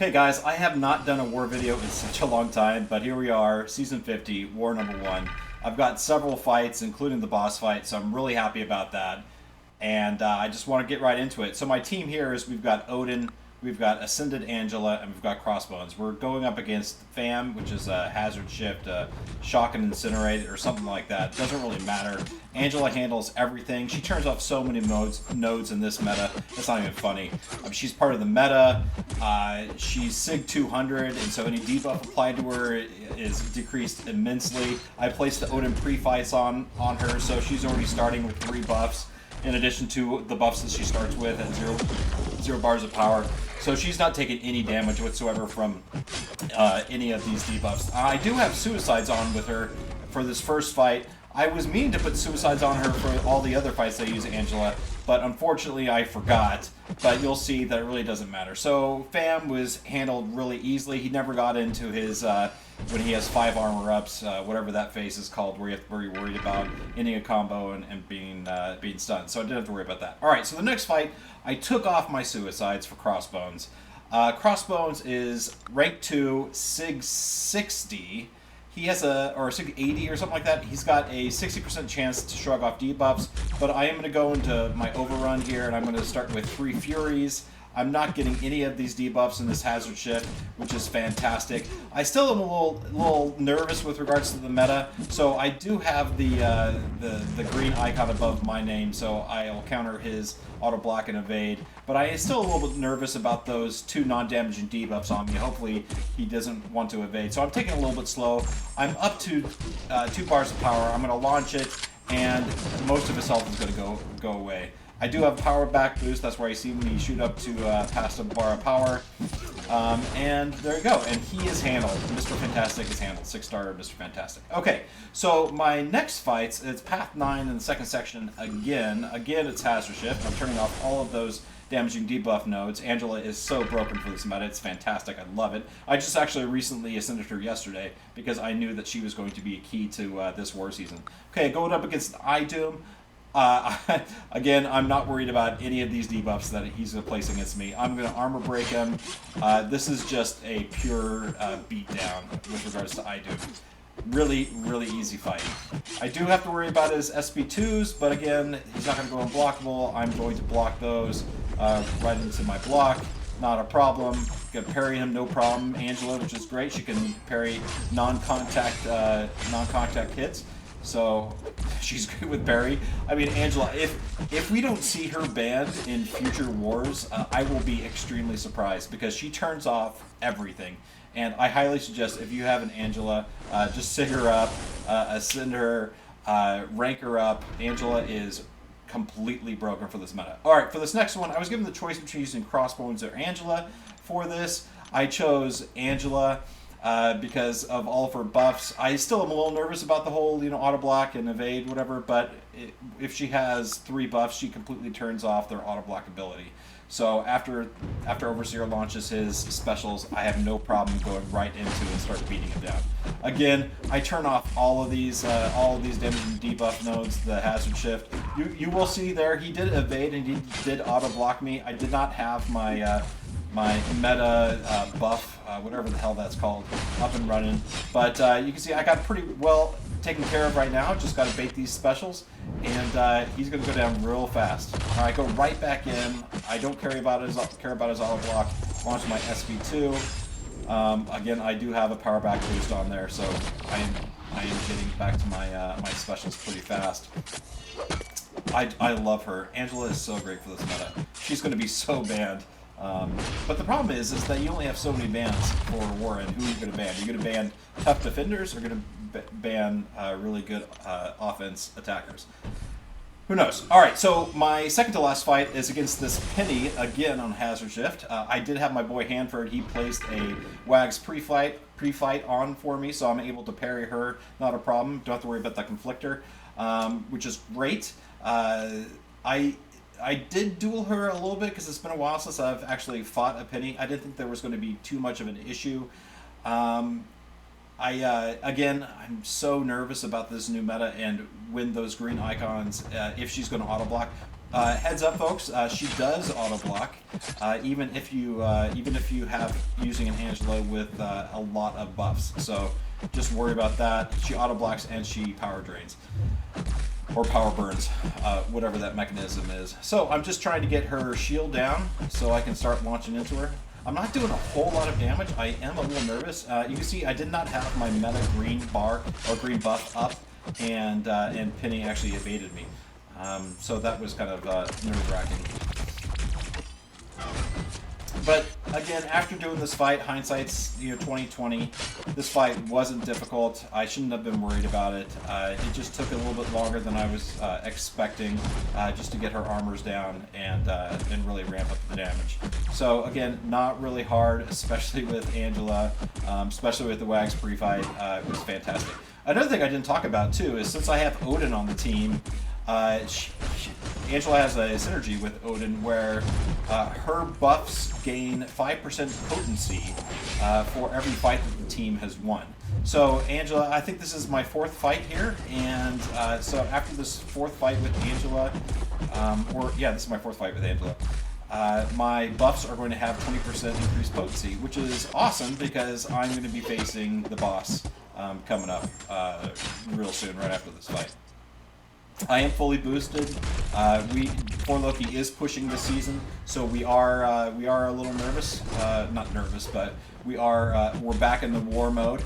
Okay guys, I have not done a war video in such a long time, but here we are, Season 50, War number 1. I've got several fights, including the boss fight, so I'm really happy about that. And I just want to get right into it. So my team here is we've got Odin, we've got Ascended Angela, and we've got Crossbones. We're going up against FAM, which is a Hazard Shift, Shock and Incinerate, or something like that. Doesn't really matter. Angela handles everything. She turns off so many nodes in this meta. It's not even funny. She's part of the meta. She's SIG 200, and so any debuff applied to her is decreased immensely. I placed the Odin pre-fights on her, so she's already starting with 3 buffs, in addition to the buffs that she starts with at zero bars of power. So she's not taking any damage whatsoever from any of these debuffs. I do have suicides on with her for this first fight. I was meaning to put suicides on her for all the other fights I use Angela, but unfortunately I forgot. But you'll see that it really doesn't matter. So FAM was handled really easily. He never got into his when he has 5 armor ups, whatever that phase is called, where you're worried about ending a combo and being stunned. So I didn't have to worry about that. All right, so the next fight, I took off my suicides for Crossbones. Crossbones is rank 2, SIG 60. He has or SIG 80 or something like that. He's got a 60% chance to shrug off debuffs, but I am going to go into my overrun here, and I'm going to start with 3 Furies. I'm not getting any of these debuffs in this Hazard Shift, which is fantastic. I still am a little nervous with regards to the meta, so I do have the green icon above my name, so I'll counter his auto block and evade. But I am still a little bit nervous about those 2 non-damaging debuffs on me. Hopefully he doesn't want to evade. So I'm taking it a little bit slow. I'm up to 2 bars of power. I'm going to launch it, and most of his health is going to go away. I do have power back boost. That's where you see me shoot up to past a bar of power. And there you go. And he is handled. Mr. Fantastic is handled. 6-star Mr. Fantastic. Okay, so my next fights, it's Path 9 in the second section again. Again, it's Hazard Shift. I'm turning off all of those damaging debuff nodes. Angela is so broken for this meta. It's fantastic. I love it. I just actually recently ascended her yesterday because I knew that she was going to be a key to this war season. Okay, going up against Idoom. Again, I'm not worried about any of these debuffs that he's going to place against me. I'm going to armor break him. This is just a pure beatdown with regards to Idoom. Really, really easy fight. I do have to worry about his SP2s, but again, he's not going to go unblockable. I'm going to block those right into my block. Not a problem. Gonna parry him, no problem. Angela, which is great. She can parry non-contact hits. So she's great with parry. I mean, Angela, if we don't see her banned in future wars, I will be extremely surprised because she turns off everything. And I highly suggest if you have an Angela, just sit her up, ascend her, rank her up. Angela is completely broken for this meta. All right, for this next one, I was given the choice between using Crossbones or Angela. For this, I chose Angela. Because of all of her buffs. I still am a little nervous about the whole, auto block and evade, whatever, but if she has 3 buffs, she completely turns off their auto block ability. So after Overseer launches his specials, I have no problem going right into and start beating him down. Again, I turn off all of these damaging debuff nodes, the Hazard Shift. You will see there, he did evade and he did auto block me. I did not have my meta buff, whatever the hell that's called, up and running. But you can see I got pretty well taken care of right now. Just got to bait these specials, and he's going to go down real fast. All right, go right back in. I don't care about his auto block. Launch my SP2. Again, I do have a power back boost on there, so I am getting back to my specials pretty fast. I love her. Angela is so great for this meta. She's going to be so banned. But the problem is that you only have so many bans for war, and who are you going to ban? Are you going to ban tough defenders, or going to ban really good offense attackers? Who knows? All right, so my second to last fight is against this Peni, again on Hazard Shift. I did have my boy Hanford. He placed a Wags pre-fight on for me, so I'm able to parry her. Not a problem. Don't have to worry about that conflictor, which is great. I did duel her a little bit because it's been a while since I've actually fought a Peni. I didn't think there was going to be too much of an issue. Again, I'm so nervous about this new meta and when those green icons, if she's going to auto block. Heads up, folks. She does auto block, even if you have using an Angela with a lot of buffs. So just worry about that. She auto blocks and she power drains or power burns, whatever that mechanism is. So I'm just trying to get her shield down so I can start launching into her. I'm not doing a whole lot of damage. I am a little nervous. You can see I did not have my meta green bar or green buff up, and Peni actually evaded me. So that was kind of nerve-wracking. But again, after doing this fight, hindsight's 2020. This fight wasn't difficult. I shouldn't have been worried about it. It just took a little bit longer than I was expecting, just to get her armors down and really ramp up the damage. So again, not really hard, especially with Angela, especially with the Wags pre-fight. It was fantastic. Another thing I didn't talk about too is since I have Odin on the team. Angela has a synergy with Odin where her buffs gain 5% potency for every fight that the team has won. So Angela, I think this is my 4th fight here, and so after this 4th fight with Angela, this is my 4th fight with Angela, my buffs are going to have 20% increased potency, which is awesome because I'm going to be facing the boss coming up real soon, right after this fight. I am fully boosted. For Loki is pushing this season, so we are a little nervous. Not nervous, but we're back in the war mode,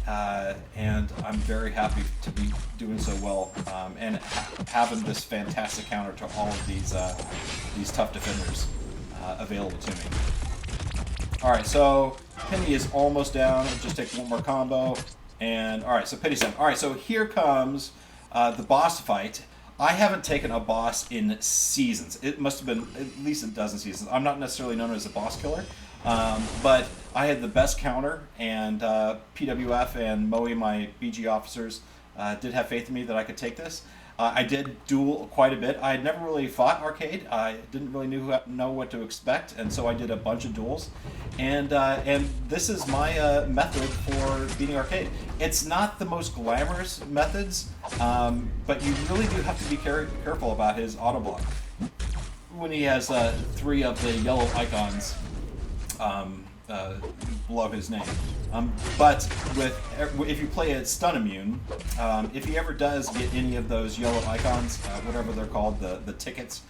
and I'm very happy to be doing so well and having this fantastic counter to all of these tough defenders available to me. All right, so Peni is almost down. I'll just take one more combo, and all right, so Peni's down. All right, so here comes. The boss fight. I haven't taken a boss in seasons. It must have been at least a dozen seasons. I'm not necessarily known as a boss killer, but I had the best counter, and PWF and Moe, my BG officers, did have faith in me that I could take this. I did duel quite a bit. I had never really fought arcade. I didn't really know what to expect, and so I did a bunch of duels. And this is my method for beating arcade. It's not the most glamorous methods, but you really do have to be careful about his auto block. When he has 3 of the yellow icons below his name. But if you play a stun immune, if he ever does get any of those yellow icons, whatever they're called, the tickets,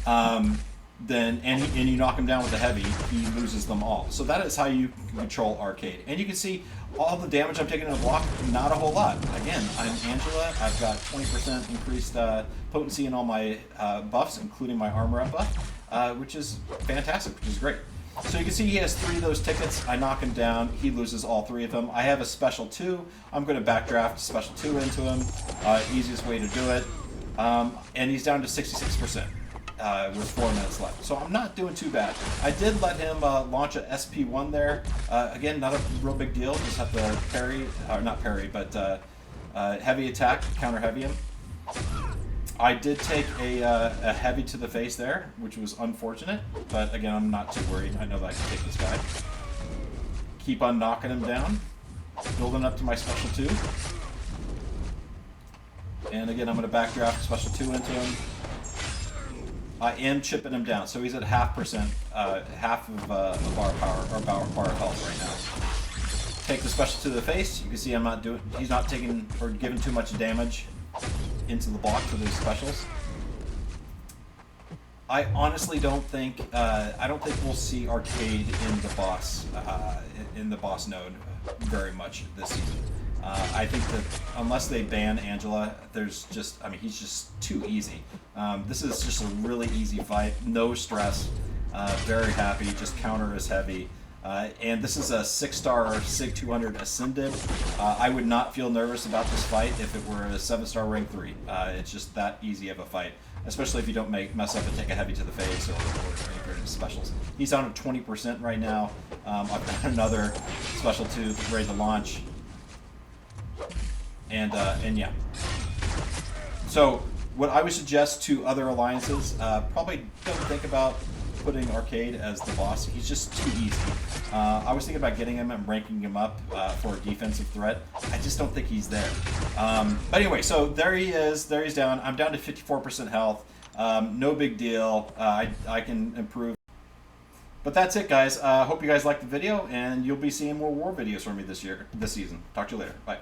then and you knock him down with the heavy, he loses them all. So that is how you control arcade. And you can see all the damage I'm taking in a block, not a whole lot. Again, I'm Angela. I've got 20% increased potency in all my buffs, including my armor up buff, which is fantastic, which is great. So you can see he has 3 of those tickets. I knock him down. He loses all 3 of them. I have a special 2. I'm going to backdraft special 2 into him. Easiest way to do it. And he's down to 66% with 4 minutes left. So I'm not doing too bad. I did let him launch a SP1 there. Again, not a real big deal. Just have to parry, or not parry, but heavy attack, counter heavy him. I did take a heavy to the face there, which was unfortunate, but again, I'm not too worried. I know that I can take this guy. Keep on knocking him down, building up to my special 2. And again, I'm going to backdraft special 2 into him. I am chipping him down, so he's at half of bar power, or bar of health right now. Take the special to the face. You can see he's not taking or giving too much damage into the block for those specials. I honestly don't think we'll see arcade in the boss node very much this season. I think that unless they ban Angela, he's just too easy. This is just a really easy fight, no stress, very happy, just counter is heavy. And this is a 6-star SIG 200 Ascended. I would not feel nervous about this fight if it were a 7-star rank 3. It's just that easy of a fight, especially if you don't mess up and take a heavy to the face or any of specials. He's on at 20% right now. I've got another special 2 ready to launch. And yeah. So what I would suggest to other alliances, probably don't think about putting Arcade as the boss. He's just too easy. I was thinking about getting him and ranking him up for a defensive threat. I just don't think he's there. But anyway, so there he is. There he's down. I'm down to 54% health. No big deal. I can improve. But that's it, guys. Hope you guys liked the video, and you'll be seeing more war videos from me this season. Talk to you later. Bye.